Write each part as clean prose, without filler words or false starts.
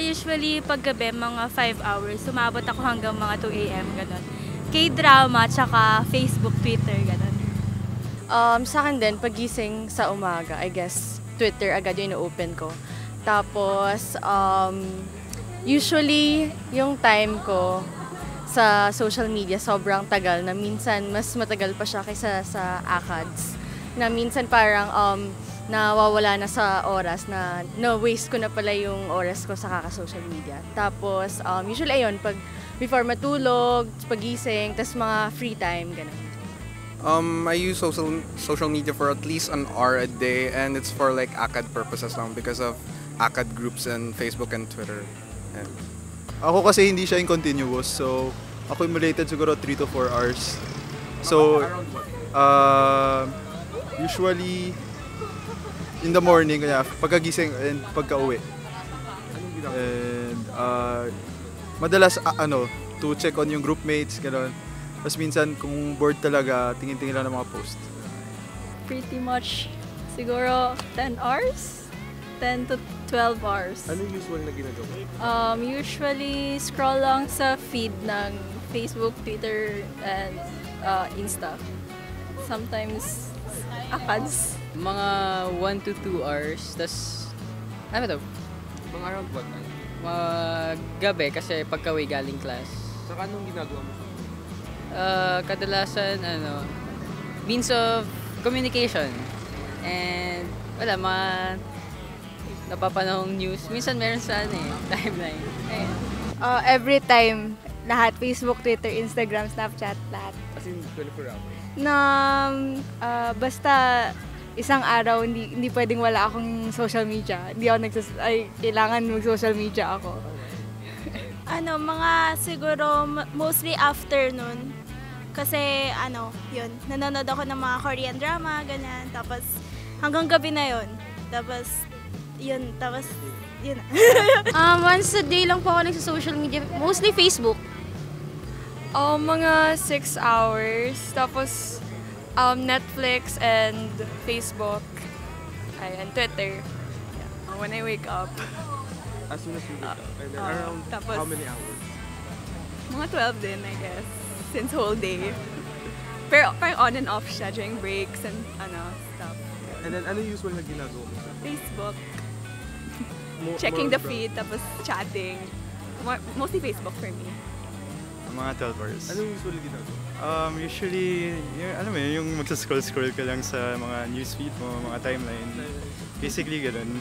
Usually paggabi, mga 5 hours. Sumabot ako hanggang mga 2 a.m. Ganon. K-drama, tsaka Facebook, Twitter, ganon. Sa akin din, pagising sa umaga, I guess, Twitter agad yung ino-open ko. Tapos, usually, yung time ko sa social media sobrang tagal na minsan mas matagal pa siya kaysa sa ACADS. Na minsan parang nawawala na sa oras na waste ko na pala yung oras ko sa kaka-social media. Tapos, usually ayun, pag before matulog, pagising, tas mga free time, ganun. I use social media for at least an hour a day, and it's for like ACAD purposes lang because of ACAD groups and Facebook and Twitter. And Ako kasi hindi siya in continuous, so accumulated siguro 3 to 4 hours. So, usually in the morning, kaya pagkagising and pagka-uwi. And madalas to check on yung groupmates, gano'n. Tapos minsan kung bored talaga, tingin-tingin lang ng mga post. Pretty much siguro 10 hours? 10 to 12 hours. Ano usual na ginagawa? Usually scroll lang sa feed ng Facebook, Twitter, and Insta. Sometimes ACADS. Mga 1 to 2 hours, tas ano to? Mga around what time? Mga gabi kasi pagka-uwi galing class. Saka anong ginagawa mo? Kadalasan means of communication. And wala, mga napapanahong news. Minsan meron sa timeline. Ayun. Every time, lahat, Facebook, Twitter, Instagram, Snapchat, lahat. As in 24 hours? Basta isang araw, hindi pwedeng wala akong social media. Hindi ako kailangan mag-social media ako. Mga siguro mostly afternoon. Kasi yun, nanonood ako ng mga Korean drama, ganyan. Tapos hanggang gabi na yun. Tapos yun. Once a day lang po ako nagsa-social media, mostly Facebook. Mga 6 hours, tapos Netflix and Facebook, and Twitter. When I wake up. As soon as you wake up? And then around tapos, how many hours? Mga 12 din, I guess, since whole day. Pero parang on and off siya during breaks and stuff. And then ano usual na ginagawa mo? Facebook. Checking the feed, tapos chatting. Mostly Facebook for me. Mga 12 hours. Ano usual ginagawa? Usually, yung magsascroll-scroll ka lang sa mga newsfeed mo, mga timeline. Basically, ganun.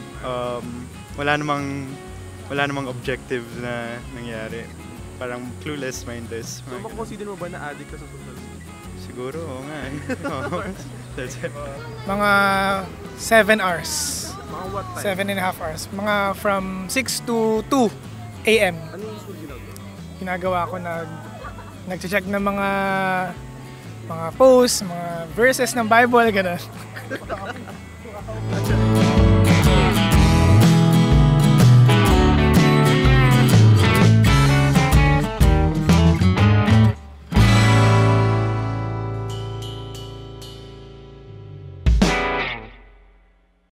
Wala namang objective na nangyari. Parang clueless, mindless. So, makukonsider mo ba na addict ka sa social media? Siguro, oo nga eh. That's it. Mga 7 hours. Mga what time? 7.5 hours. Mga from 6 to 2 a.m. Ano usual ginagawa? Ginagawa ko nag-check ng mga posts, mga verses ng Bible, gano'n.